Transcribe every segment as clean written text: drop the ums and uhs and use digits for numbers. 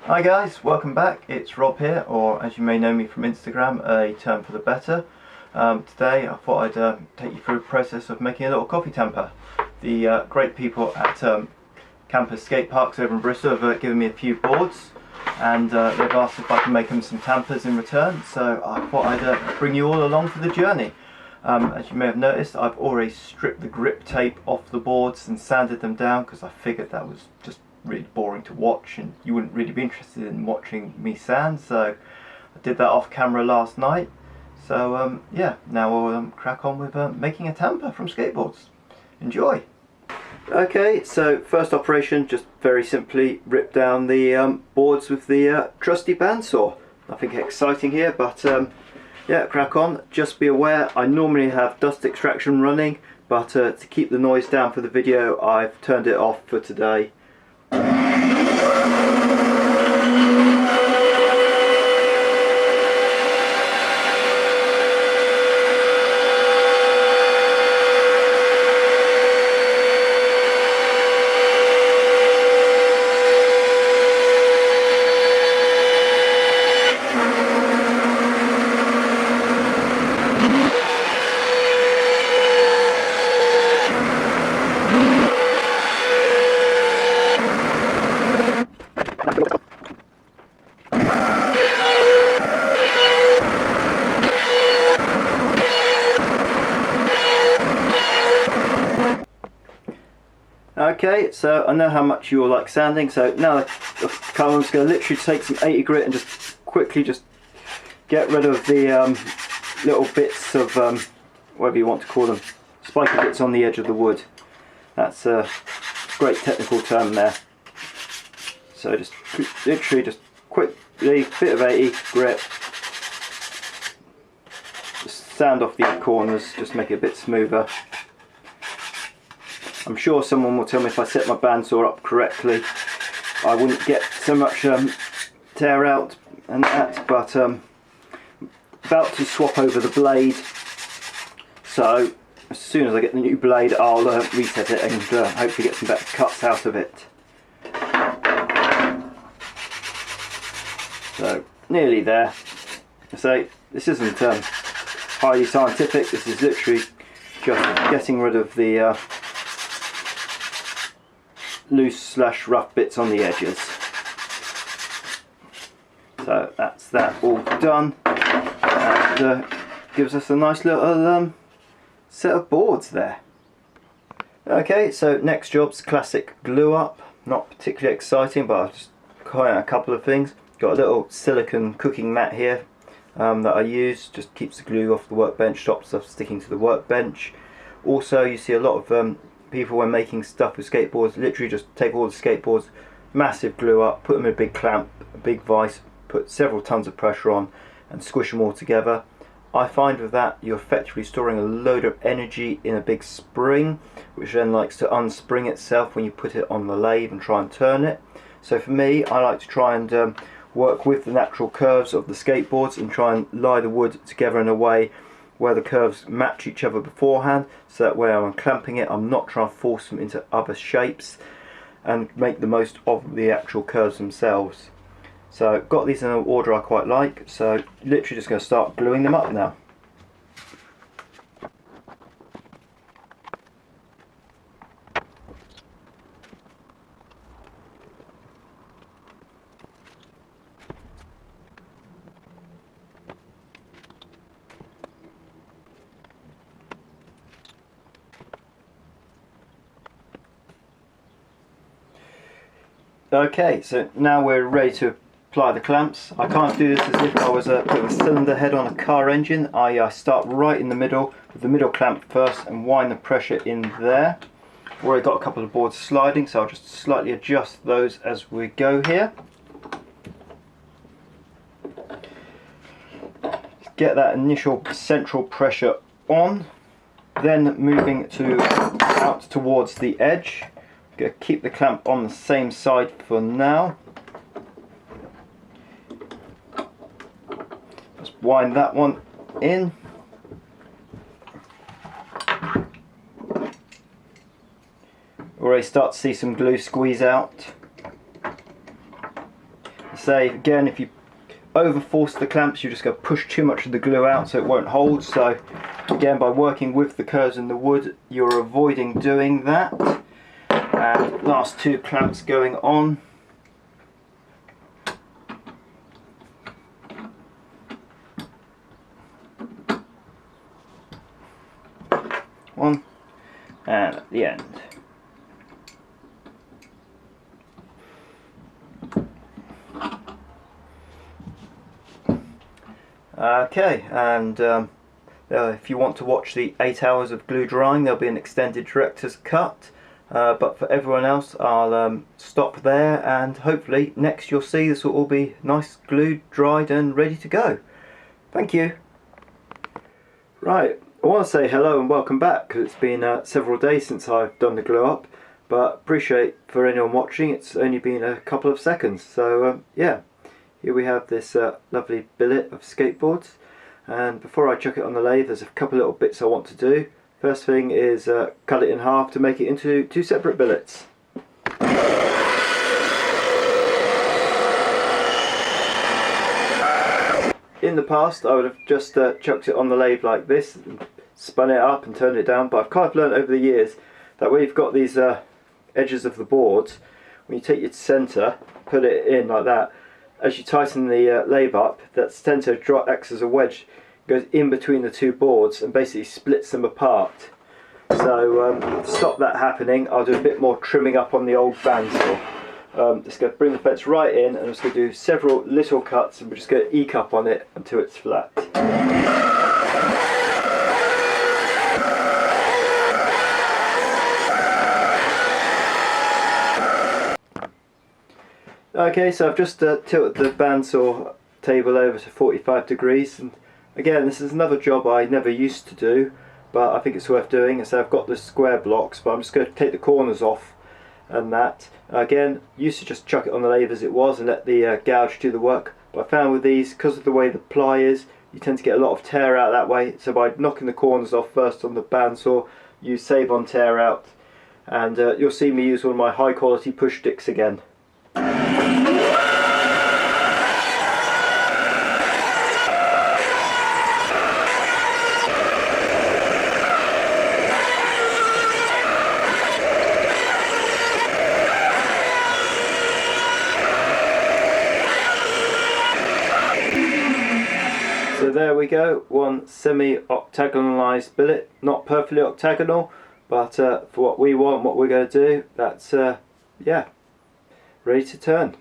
Hi guys, welcome back. It's Rob here, or as you may know me from Instagram, a Turn for the Better. Today I thought I'd take you through the process of making a little coffee tamper. The great people at Campus Skate Parks over in Bristol have given me a few boards, and they've asked if I can make them some tampers in return, so I thought I'd bring you all along for the journey. As you may have noticed, I've already stripped the grip tape off the boards and sanded them down because I figured that was just really boring to watch and you wouldn't really be interested in watching me sand, so I did that off camera last night. So yeah, now we'll crack on with making a tamper from Skateboards. Enjoy! Okay, so first operation, just very simply rip down the boards with the trusty bandsaw. Nothing exciting here, but yeah, crack on. Just be aware, I normally have dust extraction running, but to keep the noise down for the video, I've turned it off for today. Okay, so I know how much you all like sanding, so now I'm just going to literally take some 80 grit and just quickly get rid of the little bits of, whatever you want to call them, spiky bits on the edge of the wood. That's a great technical term there. So just literally just quickly, bit of 80 grit, just sand off these corners, just make it a bit smoother. I'm sure someone will tell me if I set my bandsaw up correctly I wouldn't get so much tear out and that, but about to swap over the blade, so as soon as I get the new blade I'll reset it and hopefully get some better cuts out of it. So nearly there. So this isn't highly scientific, this is literally just getting rid of the loose / rough bits on the edges. So that's that all done, and gives us a nice little set of boards there. Okay, so next job's classic glue up. Not particularly exciting, but I'll just coin a couple of things. Got a little silicone cooking mat here that I use, just keeps the glue off the workbench, stops stuff sticking to the workbench. Also, you see a lot of people when making stuff with skateboards literally just take all the skateboards, massive glue up, put them in a big clamp, a big vise, put several tons of pressure on and squish them all together. I find with that you're effectively storing a load of energy in a big spring, which then likes to unspring itself when you put it on the lathe and try and turn it. So for me, I like to try and work with the natural curves of the skateboards and try and lie the wood together in a way where the curves match each other beforehand, so that way when I'm clamping it I'm not trying to force them into other shapes and make the most of the actual curves themselves. So got these in an order I quite like, so literally just going to start gluing them up now. Okay, so now we're ready to apply the clamps. I can't do this as if I was putting a cylinder head on a car engine. I start right in the middle with the middle clamp first and wind the pressure in there. I've already got a couple of boards sliding, so I'll just slightly adjust those as we go here. Get that initial central pressure on, then moving out towards the edge. Keep the clamp on the same side for now. Just wind that one in. Already start to see some glue squeeze out. say again, if you over force the clamps, you're just going to push too much of the glue out, so it won't hold. So again, by working with the curves in the wood, you're avoiding doing that. And last 2 clamps going on. One, and at the end. Okay, and if you want to watch the 8 hours of glue drying, there'll be an extended director's cut. But for everyone else, I'll stop there, and hopefully next you'll see this will all be nice glued, dried and ready to go. Thank you. Right, I want to say hello and welcome back, because it's been several days since I've done the glue up, but appreciate for anyone watching, it's only been a couple of seconds. So yeah, here we have this lovely billet of skateboards, and before I chuck it on the lathe, there's a couple little bits I want to do. First thing is cut it in half to make it into 2 separate billets. In the past I would have just chucked it on the lathe like this, and spun it up and turned it down, but I've kind of learned over the years that when you've got these edges of the boards, when you take your centre, put it in like that, as you tighten the lathe up, that centre acts as a wedge, goes in between the 2 boards and basically splits them apart. So to stop that happening, I'll do a bit more trimming up on the old bandsaw. Just going to bring the fence right in, and I'm just going to do several little cuts, and we're just going to eke up on it until it's flat. Okay, so I've just tilted the bandsaw table over to 45 degrees, and again, this is another job I never used to do, but I think it's worth doing. So I've got the square blocks, but I'm just going to take the corners off and that. Again, used to just chuck it on the lathe as it was and let the gouge do the work, but I found with these, because of the way the ply is, you tend to get a lot of tear out that way. So by knocking the corners off first on the bandsaw, you save on tear out, and you'll see me use one of my high quality push sticks again. So there we go, one semi-octagonalised billet, not perfectly octagonal, but for what we want, what we're going to do, that's yeah, ready to turn.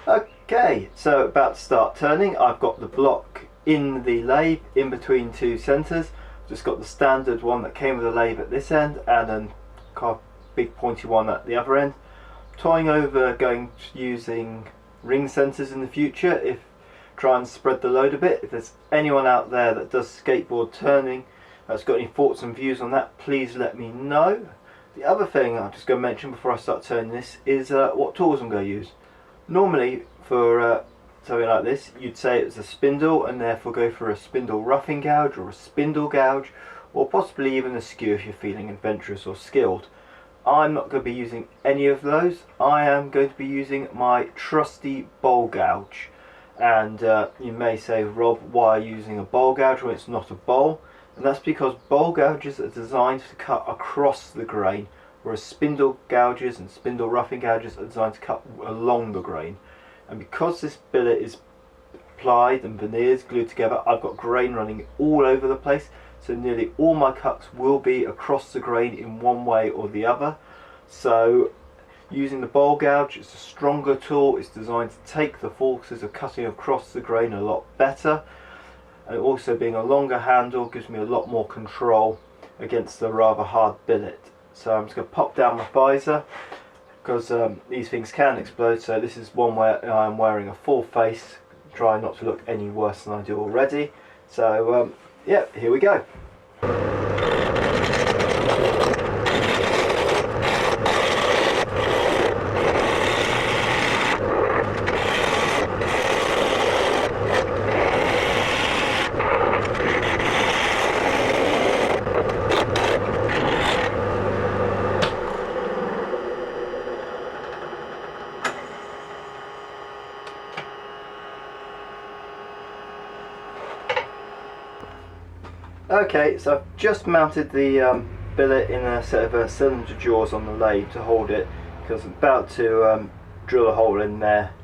Okay, so about to start turning. I've got the block in the lathe in between 2 centres. Just got the standard one that came with the lathe at this end, and then kind of big pointy one at the other end. Toying over using ring centres in the future, if try and spread the load a bit. If there's anyone out there that does skateboard turning that's got any thoughts and views on that, please let me know. The other thing I'm just going to mention before I start turning this is what tools I'm going to use. Normally for something like this, you'd say it's a spindle, and therefore go for a spindle roughing gouge or a spindle gouge, or possibly even a skew if you're feeling adventurous or skilled. I'm not going to be using any of those. I am going to be using my trusty bowl gouge. And you may say, Rob, why are you using a bowl gouge when it's not a bowl? And that's because bowl gouges are designed to cut across the grain, whereas spindle gouges and spindle roughing gouges are designed to cut along the grain. And because this billet is plied and veneers glued together, I've got grain running all over the place, so nearly all my cuts will be across the grain in one way or the other. So using the bowl gouge, it's a stronger tool, it's designed to take the forces of cutting across the grain a lot better, and also being a longer handle gives me a lot more control against the rather hard billet. So I'm just going to pop down my visor, because these things can explode, so this is one where I'm wearing a full face, trying not to look any worse than I do already. So yeah, here we go. Okay, so I've just mounted the billet in a set of cylinder jaws on the lathe to hold it, because I'm about to drill a hole in there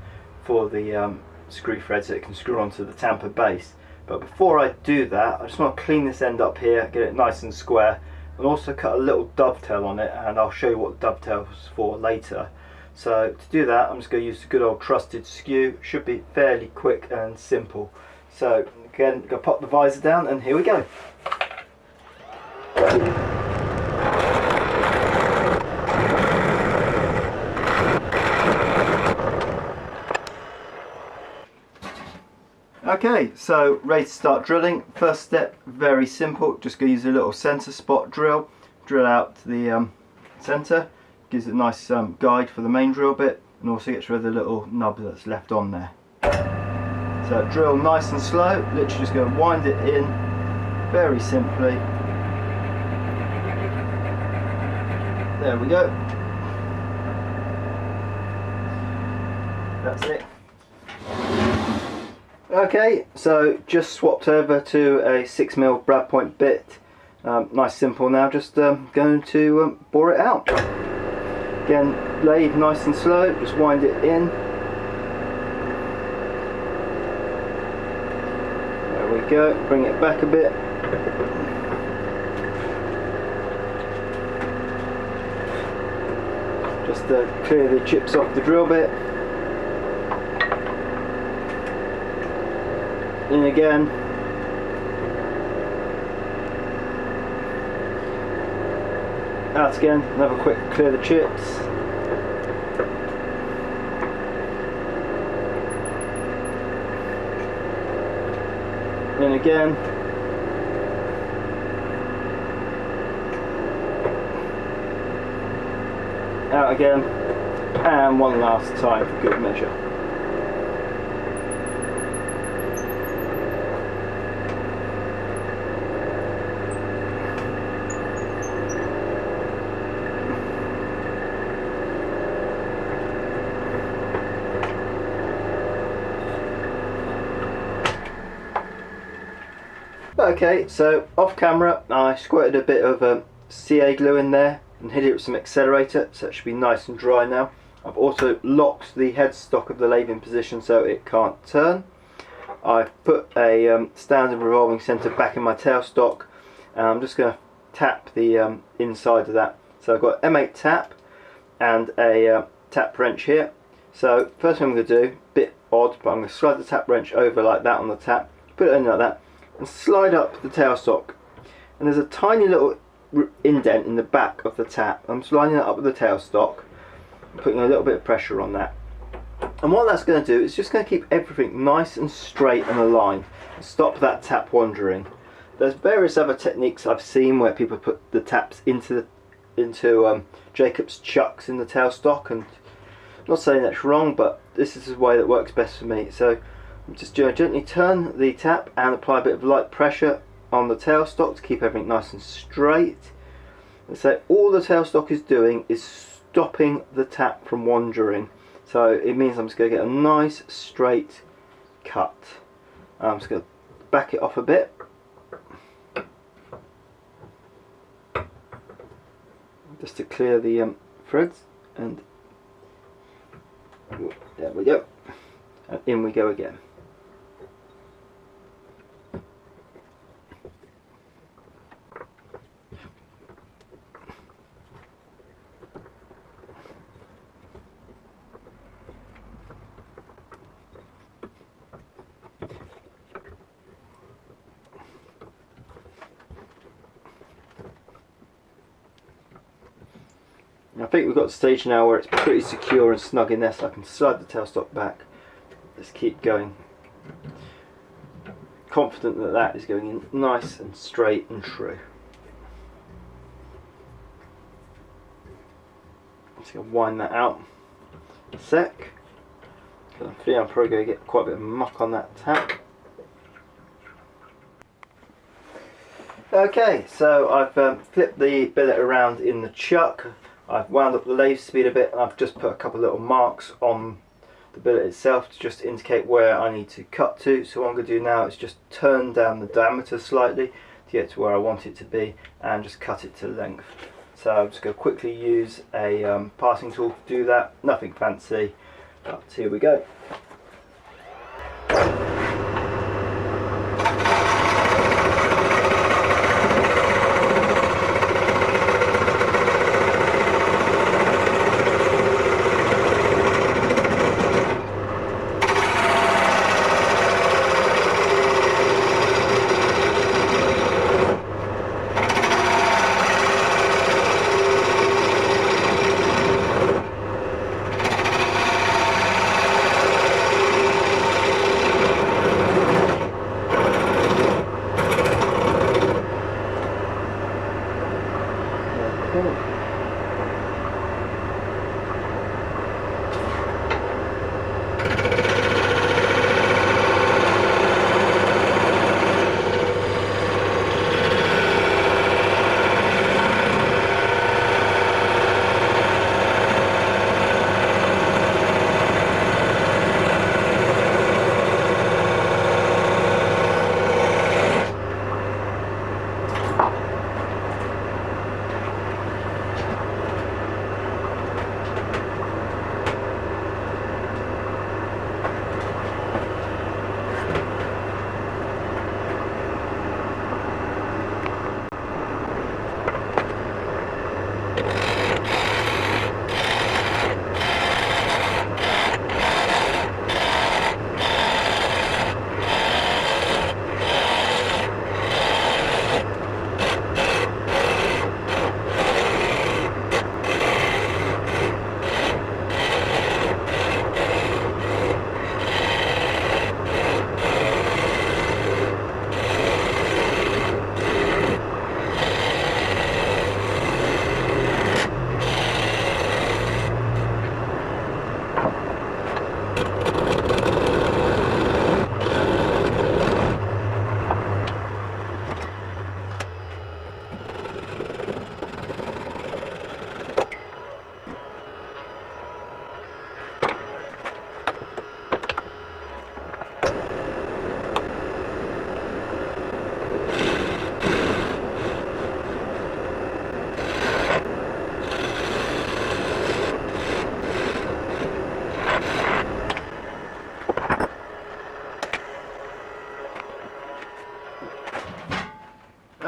for the screw thread so it can screw onto the tamper base. But before I do that, I just want to clean this end up here, get it nice and square, and also cut a little dovetail on it, and I'll show you what the dovetail's for later. So to do that, I'm just going to use the good old trusted skew. Should be fairly quick and simple. So again, I'm going to pop the visor down, and here we go. Okay, so ready to start drilling. First step, very simple. Just going to use a little centre spot drill. Drill out the centre. Gives it a nice guide for the main drill bit, and also gets rid of the little nub that's left on there. So drill nice and slow. Literally just going to wind it in very simply. There we go. That's it. Okay, so just swapped over to a 6mm brad point bit. Nice simple now, just going to bore it out. Again, lathe nice and slow, just wind it in. There we go, bring it back a bit. Just clear the chips off the drill bit. In again. Out again, another quick clear the chips. In again. Out again. And one last time for good measure. Okay, so off camera I squirted a bit of CA glue in there and hit it with some accelerator, so it should be nice and dry now. I've also locked the headstock of the lathe in position so it can't turn. I've put a standard revolving centre back in my tailstock, and I'm just going to tap the inside of that. So I've got M8 tap and a tap wrench here. So first thing I'm going to do, bit odd, but I'm going to slide the tap wrench over like that on the tap, put it in like that, and slide up the tailstock, and there's a tiny little indent in the back of the tap. I'm sliding it up with the tailstock, putting a little bit of pressure on that, and what that's going to do is just going to keep everything nice and straight and aligned and stop that tap wandering. There's various other techniques I've seen where people put the taps into Jacob's chucks in the tailstock, and I'm not saying that's wrong, but this is the way that works best for me. So I'm just going to gently turn the tap and apply a bit of light pressure on the tailstock to keep everything nice and straight. And so all the tailstock is doing is stopping the tap from wandering. So it means I'm just going to get a nice straight cut. I'm just going to back it off a bit. Just to clear the threads, and there we go. And in we go again. I think we've got the stage now where it's pretty secure and snug in there, so I can slide the tailstock back. Let's keep going. Confident that that is going in nice and straight and true. I'm just going to wind that out a sec. I think I'm probably going to get quite a bit of muck on that tap. Okay, so I've flipped the billet around in the chuck. I've wound up the lathe speed a bit, and I've just put a couple of little marks on the billet itself to just indicate where I need to cut to. So what I'm going to do now is just turn down the diameter slightly to get to where I want it to be and just cut it to length. So I'm just going to quickly use a passing tool to do that. Nothing fancy, but here we go.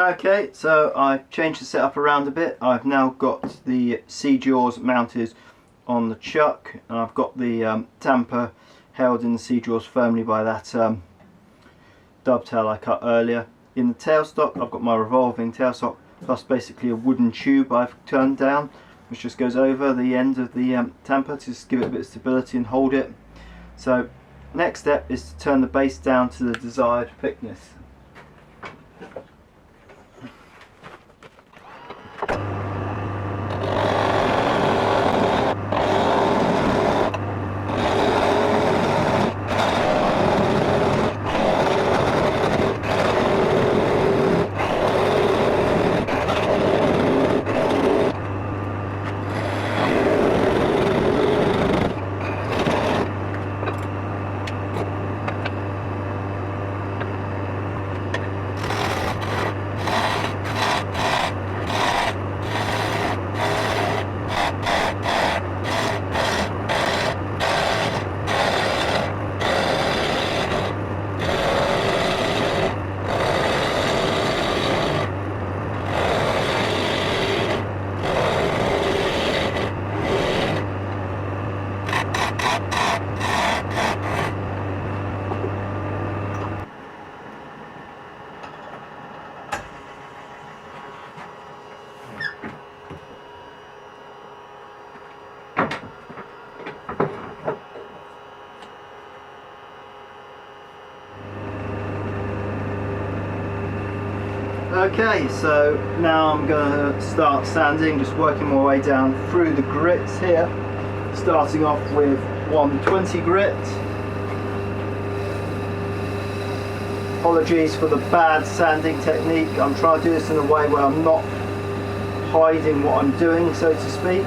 Okay, so I've changed the setup around a bit. I've now got the C-jaws mounted on the chuck, and I've got the tamper held in the C-jaws firmly by that dovetail I cut earlier. In the tailstock, I've got my revolving tailstock plus basically a wooden tube I've turned down, which just goes over the end of the tamper to just give it a bit of stability and hold it. So next step is to turn the base down to the desired thickness. Okay, so now I'm going to start sanding, just working my way down through the grits here, starting off with 120 grit. Apologies for the bad sanding technique. I'm trying to do this in a way where I'm not hiding what I'm doing, so to speak.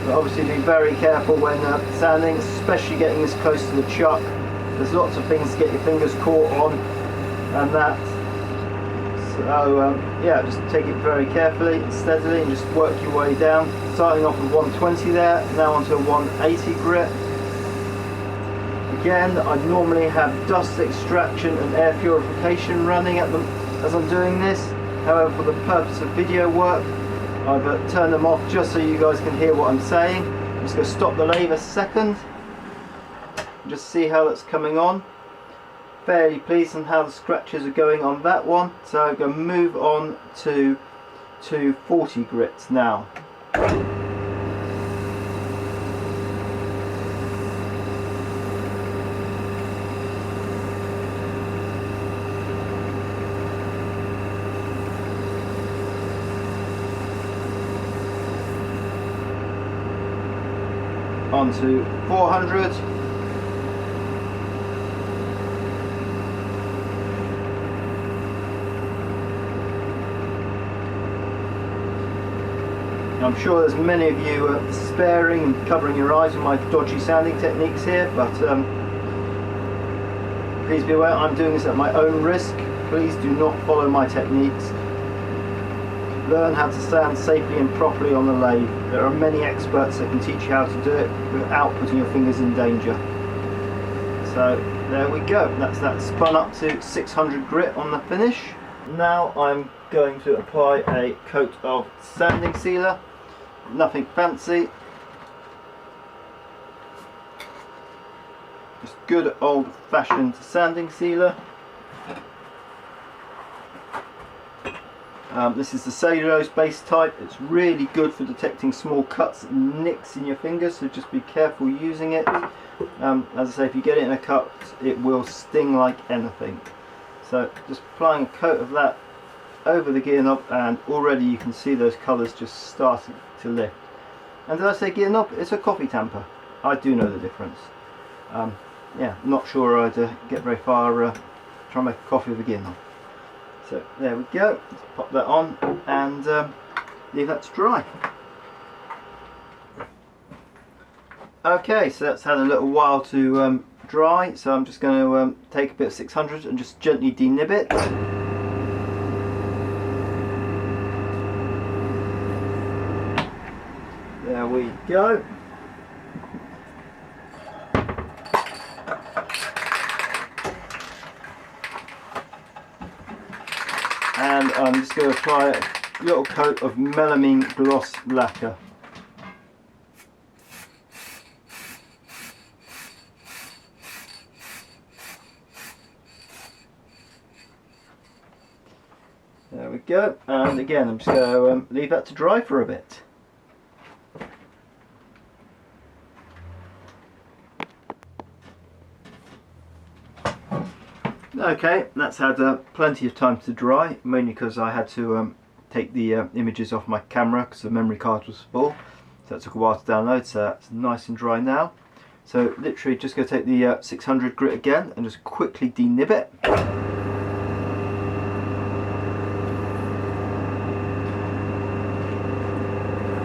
But obviously be very careful when sanding, especially getting this close to the chuck. There's lots of things to get your fingers caught on and that. So yeah, just take it very carefully and steadily and just work your way down. Starting off with 120 there, now onto a 180 grit. Again, I normally have dust extraction and air purification running at them as I'm doing this. However, for the purpose of video work, I've turned them off just so you guys can hear what I'm saying. I'm just going to stop the lathe a second. Just see how that's coming on. Fairly pleased on how the scratches are going on that one. So I'm going to move on to 40 grits now. On to 400. I'm sure there's many of you despairing and covering your eyes with my dodgy sounding techniques here, but please be aware I'm doing this at my own risk. Please do not follow my techniques. Learn how to sound safely and properly on the lathe. There are many experts that can teach you how to do it without putting your fingers in danger. So there we go, that's that spun up to 600 grit on the finish. Now I'm going to apply a coat of sanding sealer. Nothing fancy, just good old-fashioned sanding sealer. This is the cellulose based type. It's really good for detecting small cuts and nicks in your fingers, so just be careful using it. As I say, if you get it in a cut, it will sting like anything. So just applying a coat of that over the gear knob, and already you can see those colours just starting to lift. And did I say gear knob? It's a coffee tamper. I do know the difference. Yeah, not sure I'd get very far trying to make a coffee with a gear knob. So there we go. Let's pop that on and leave that to dry. Okay, so that's had a little while to dry, so I'm just going to take a bit of 600 and just gently denib it. There we go. And I'm just going to apply a little coat of melamine gloss lacquer. There we go, and again I'm just going to leave that to dry for a bit. Okay, that's had plenty of time to dry, mainly because I had to take the images off my camera because the memory card was full, so that took a while to download. So that's nice and dry now. So literally just going to take the 600 grit again and just quickly denib it.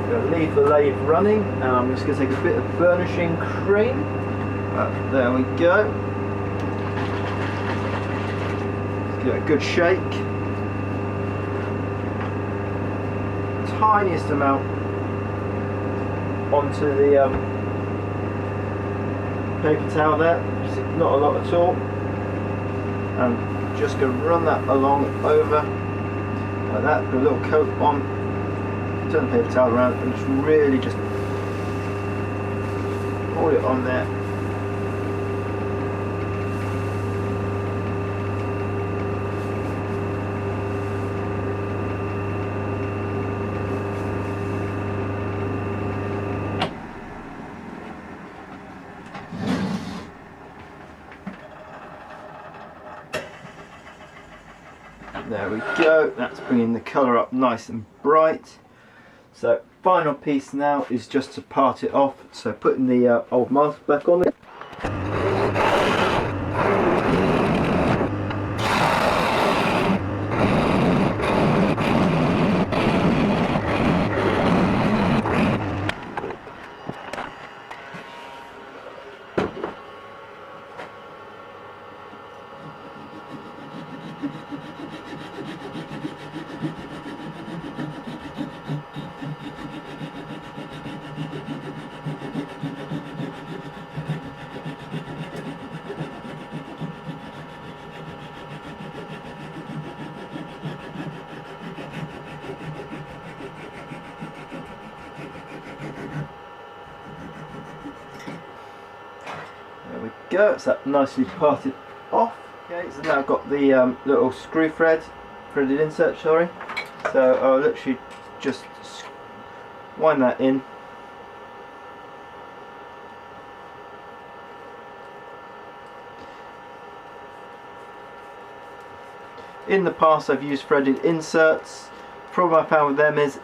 Going to leave the lathe running, and I'm just going to take a bit of burnishing cream. There we go. Give it a good shake. Tiniest amount onto the paper towel there, just not a lot at all. And just going to run that along over like that, put a little coat on, turn the paper towel around and just really just hold it on there. There we go, that's bringing the colour up nice and bright. So final piece now is just to part it off, so putting the old mask back on it. go, it's that nicely parted off. Okay, so now I've got the little screw threaded insert, sorry. So I'll literally just wind that in. In the past I've used threaded inserts. The problem I found with them is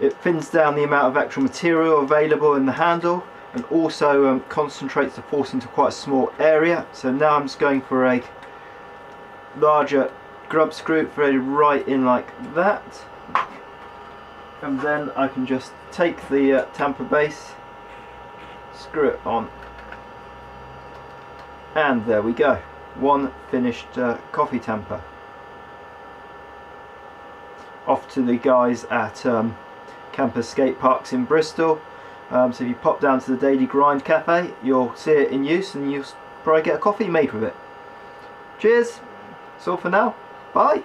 it thins down the amount of actual material available in the handle, and also concentrates the force into quite a small area. So now I'm just going for a larger grub screw threaded right in like that, and then I can just take the tamper base, screw it on, and there we go. One finished coffee tamper. Off to the guys at Campers Skate Parks in Bristol. So if you pop down to the Daily Grind Cafe, you'll see it in use and you'll probably get a coffee made with it. Cheers! That's all for now. Bye!